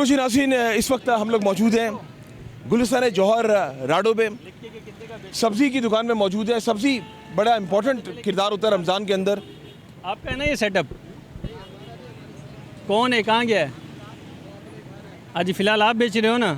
बिल्कुल जी नाज़रीन, इस वक्त हम लोग मौजूद हैं गुलिस्तान जौहर राडो पे। सब्ज़ी की दुकान में मौजूद है। सब्ज़ी बड़ा इंपॉर्टेंट किरदार होता है रमज़ान के अंदर। आपका है ना ये सेटअप? कौन है, कहाँ गया है? आज फ़िलहाल आप बेच रहे हो ना?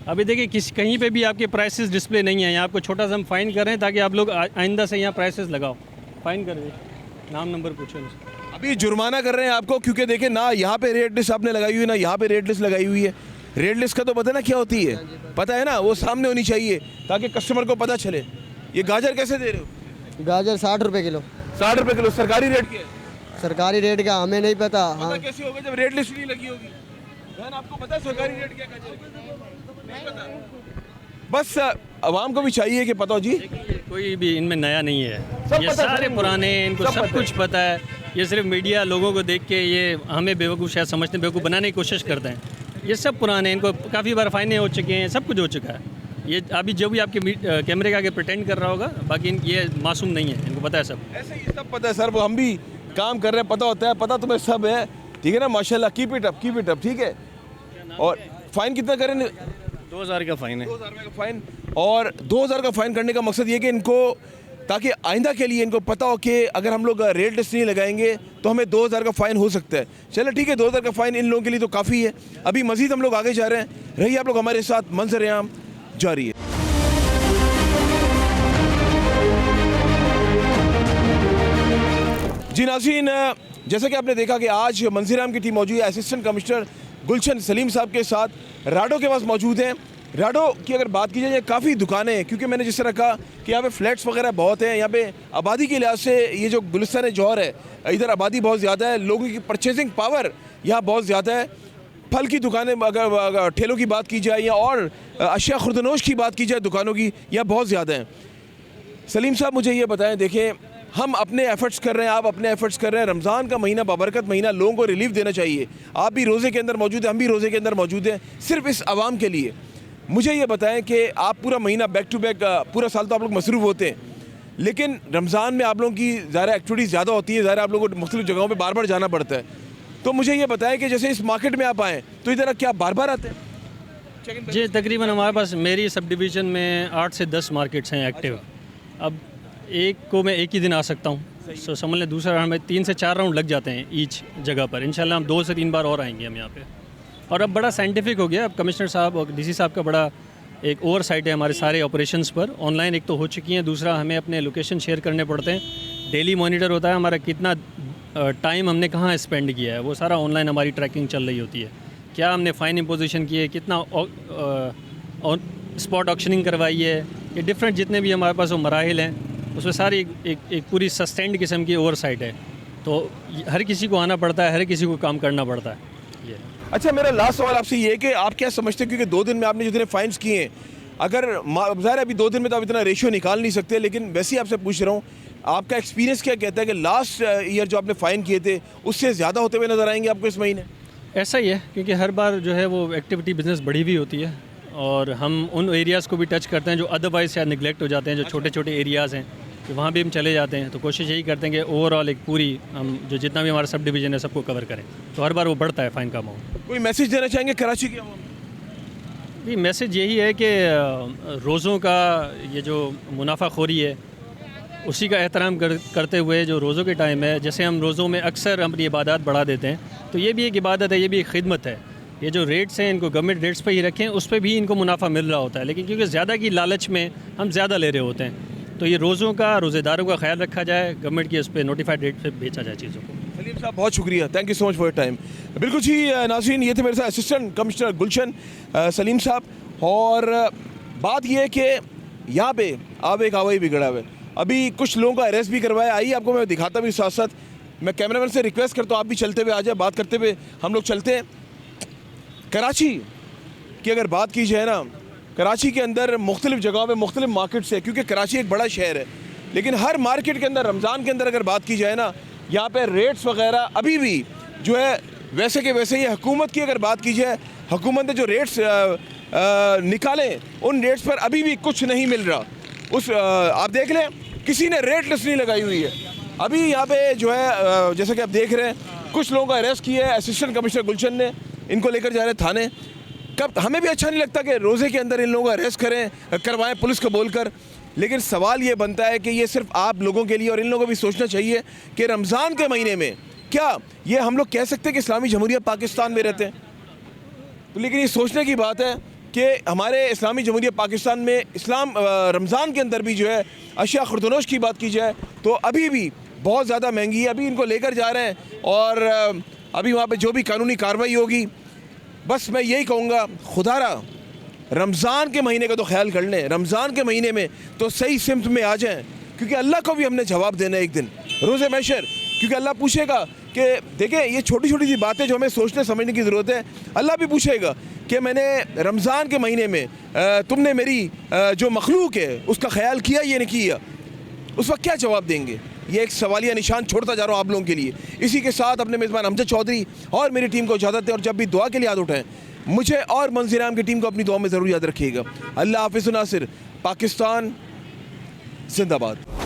अभी देखिए कहीं पे भी आपके प्राइसेस डिस्प्ले नहीं है। यहाँ आपको छोटा सा हम फ़ाइन कर रहे हैं ताकि आप लोग आइंदा से यहाँ प्राइसेस लगाओ। फ़ाइन कर दीजिए, नाम नंबर पूछो इनसे। अभी जुर्माना कर रहे हैं आपको, क्योंकि देखें ना यहाँ पे रेट लिस्ट आपने लगाई हुई है, ना यहाँ पे रेट लिस्ट लगाई हुई है। रेट लिस्ट का तो पता है ना क्या होती है? पता है ना, वो सामने होनी चाहिए ताकि कस्टमर को पता चले। ये गाजर कैसे दे रहे हो? गाजर 60 रुपये किलो। 60 रुपये किलो। सरकारी रेट क्या है? सरकारी रेट का हमें नहीं पता। हाँ, पता कैसे होगा जब रेट लिस्ट नहीं लगी होगी? बहन आपको पता है सरकारी रेट क्या गाजर का? नहीं पता। बस आवाम को भी चाहिए कि पता हो जी। कोई भी इनमें नया नहीं है, ये पता है, सारे पुराने हैं, इनको सब पता कुछ पता है। ये सिर्फ मीडिया लोगों को देख के ये हमें बेवकूफ़ शायद समझते हैं, बेवकूफ़ बनाने की कोशिश करते हैं। ये सब पुराने हैं, इनको काफ़ी बार फाइनें हो चुके हैं, सब कुछ हो चुका है। ये अभी जो भी आपके कैमरे के आगे प्रिटेंड कर रहा होगा, बाकी ये मासूम नहीं है, इनको पता है सब। ऐसे ही सब पता है सर, वो हम भी काम कर रहे हैं, पता होता है। पता तुम्हें सब है, ठीक है ना? माशाल्लाह, कीप इट अप, ठीक है। और फाइन कितना करें? 2000 का फ़ाइन है। 2000 का फाइन। और 2000 का फाइन करने का मकसद ये कि इनको, ताकि आइंदा के लिए इनको पता हो कि अगर हम लोग रेट लिस्ट नहीं लगाएंगे तो हमें 2000 का फ़ाइन हो सकता है। चलो ठीक है, 2000 का फ़ाइन इन लोगों के लिए तो काफ़ी है। अभी मज़ीद हम लोग आगे जा रहे हैं, रहिए आप लोग हमारे साथ, मंजर-ए-आम जारी है। जी नाज़रीन, जैसा कि आपने देखा कि आज मंजर-ए-आम की टीम मौजूद है असिस्टेंट कमिश्नर गुलशन सलीम साहब के साथ। राडो के पास मौजूद हैं। राडो की अगर बात की जाए, काफ़ी दुकानें हैं, क्योंकि मैंने जिस तरह कहा कि यहाँ पे फ्लैट्स वगैरह बहुत हैं। यहाँ पे आबादी के लिहाज से ये जो गुलिस्तान जौहर है, इधर आबादी बहुत ज़्यादा है, लोगों की परचेजिंग पावर यहाँ बहुत ज़्यादा है। फल की दुकानें, अगर ठेलों की बात की जाए या और अशिया खुर्दनोश की बात की जाए दुकानों की, यहाँ बहुत ज़्यादा हैं। सलीम साहब मुझे ये बताएं, देखें हम अपने एफ़र्ट्स कर रहे हैं, आप अपने एफ़र्ट्स कर रहे हैं। रमज़ान का महीना बाबरकत महीना, लोगों को रिलीफ देना चाहिए। आप भी रोज़े के अंदर मौजूद हैं, हम भी रोज़े के अंदर मौजूद हैं, सिर्फ इस आवाम के लिए। मुझे ये बताएं कि आप पूरा महीना बैक टू बैक, पूरा साल तो आप लोग मसरूफ़ होते हैं, लेकिन रमज़ान में आप लोगों की ज़्यादा एक्टिविटीज़ ज़्यादा होती है, ज़्यादा आप लोगों को मुख्तलिफ़ जगहों पर बार बार जाना पड़ता है। तो मुझे ये बताएं कि जैसे इस मार्केट में आप आएँ तो इधर क्या बार बार आते हैं? जी, तकरीबन हमारे पास मेरी सब डिवीज़न में 8 से 10 मार्केट्स हैं एक्टिव। अब एक को मैं एक ही दिन आ सकता हूँ, सो समझ लें दूसरा राउंड में 3 से 4 राउंड लग जाते हैं ईच जगह पर। इंशाल्लाह हम 2 से 3 बार और आएंगे हम यहाँ पे। और अब बड़ा साइंटिफिक हो गया, अब कमिश्नर साहब और डीसी साहब का बड़ा एक ओवरसाइट है हमारे सारे ऑपरेशंस पर। ऑनलाइन एक तो हो चुकी हैं, दूसरा हमें अपने लोकेशन शेयर करने पड़ते हैं। डेली मॉनिटर होता है हमारा, कितना टाइम हमने कहाँ स्पेंड किया है, वो सारा ऑनलाइन हमारी ट्रैकिंग चल रही होती है। क्या हमने फ़ाइन इम्पोजिशन की है, कितना स्पॉट ऑक्शनिंग करवाई है, ये डिफरेंट जितने भी हमारे पास वो मराहिल हैं, उसमें सारी एक पूरी सस्टेंड किस्म की ओवरसाइट है। तो हर किसी को आना पड़ता है, हर किसी को काम करना पड़ता है ये। अच्छा, मेरा लास्ट सवाल आपसे ये है कि आप क्या समझते हैं, क्योंकि 2 दिन में आपने जितने फ़ाइन्स किए हैं, अगर ज़ाहिर है अभी 2 दिन में तो आप इतना रेशियो निकाल नहीं सकते, लेकिन वैसे ही आपसे पूछ रहा हूँ, आपका एक्सपीरियंस क्या कहता है कि लास्ट ईयर जो आपने फ़ाइन किए थे उससे ज़्यादा होते हुए नज़र आएंगे आपको इस महीने? ऐसा ही है, क्योंकि हर बार जो है वो एक्टिविटी बिज़नेस बढ़ी हुई होती है और हम उन एरियाज़ को भी टच करते हैं जो अदरवाइज़ या निगलेक्ट हो जाते हैं, जो छोटे छोटे एरियाज़ हैं, तो वहाँ भी हम चले जाते हैं। तो कोशिश यही करते हैं कि ओवरऑल एक पूरी हम जो जितना भी हमारा सब डिवीज़न है सबको कवर करें, तो हर बार वो बढ़ता है फ़ाइन का अमाउंट। कोई मैसेज देना चाहेंगे कराची के? जी, मैसेज यही है कि रोज़ों का ये जो मुनाफाखोरी है उसी का एहतराम करते हुए जो रोज़ों के टाइम है, जैसे हम रोज़ों में अक्सर अपनी इबादत बढ़ा देते हैं, तो ये भी एक इबादत है, ये भी एक खिदमत है। ये जो रेट्स हैं इनको गवर्नमेंट रेट्स पे ही रखें, उस पर भी इनको मुनाफा मिल रहा होता है, लेकिन क्योंकि ज़्यादा की लालच में हम ज़्यादा ले रहे होते हैं, तो ये रोज़ों का, रोज़ेदारों का ख्याल रखा जाए, गवर्नमेंट की उस पर नोटिफाइड रेट पे बेचा जाए चीज़ों को। सलीम साहब बहुत शुक्रिया, thank you so much for your time. बिल्कुल जी नाज़रीन, ये थे मेरे साथ असिस्टेंट कमिश्नर गुलशन सलीम साहब। और बात ये है कि यहाँ पे अब एक हवाई बिगड़ा हुआ है, अभी कुछ लोगों का अरेस्ट भी करवाया। आइए आपको मैं दिखाता भी, साथ साथ मैं कैमरामैन से रिक्वेस्ट करता हूँ आप भी चलते हुए आ जाए, बात करते हुए हम लोग चलते हैं। कराची की अगर बात की जाए ना, कराची के अंदर मुख्तलिफ़ जगहों पे मुख्तलिफ़ मार्केट्स है, क्योंकि कराची एक बड़ा शहर है, लेकिन हर मार्केट के अंदर रमज़ान के अंदर अगर बात की जाए ना, यहाँ पे रेट्स वगैरह अभी भी जो है वैसे के वैसे ही। हुकूमत की अगर बात की जाए, हुकूमत ने जो रेट्स निकाले उन रेट्स पर अभी भी कुछ नहीं मिल रहा। आप देख लें, किसी ने रेट लिस्ट नहीं लगाई हुई है। अभी यहाँ पे जो है जैसे कि आप देख रहे हैं, कुछ लोगों का अरेस्ट किया है असिस्टेंट कमिश्नर गुलशन ने, इनको लेकर जा रहे हैं थाने। कब हमें भी अच्छा नहीं लगता कि रोज़े के अंदर इन लोगों का अरेस्ट करें, करवाएं पुलिस को बोलकर, लेकिन सवाल ये बनता है कि ये सिर्फ आप लोगों के लिए, और इन लोगों को भी सोचना चाहिए कि रमज़ान के महीने में क्या ये हम लोग कह सकते हैं कि इस्लामी जमहूरिया पाकिस्तान में रहते हैं? तो लेकिन ये सोचने की बात है कि हमारे इस्लामी जमहूरिया पाकिस्तान में इस्लाम रमज़ान के अंदर भी जो है अशिया खुर्दनोश की बात की जाए तो अभी भी बहुत ज़्यादा महंगी है। अभी इनको लेकर जा रहे हैं और अभी वहाँ पे जो भी कानूनी कार्रवाई होगी, बस मैं यही कहूँगा खुदारा रमज़ान के महीने का तो ख्याल कर लें, रमज़ान के महीने में तो सही सिमत में आ जाएं, क्योंकि अल्लाह को भी हमने जवाब देना है एक दिन रोज़े महशर। क्योंकि अल्लाह पूछेगा कि देखें ये छोटी छोटी सी बातें जो हमें सोचने समझने की ज़रूरत है, अल्लाह भी पूछेगा कि मैंने रमज़ान के महीने में तुमने मेरी जो मखलूक है उसका ख्याल किया ये नहीं किया, उस वक्त क्या जवाब देंगे? ये एक सवालिया निशान छोड़ता जा रहा हूँ आप लोगों के लिए। इसी के साथ अपने मेज़बान अमजद चौधरी और मेरी टीम को इजाज़त दें, और जब भी दुआ के लिए याद उठाएं मुझे और मंज़िल आम की टीम को अपनी दुआ में ज़रूर याद रखिएगा। अल्लाह हाफ़िज़ नासिर, पाकिस्तान जिंदाबाद।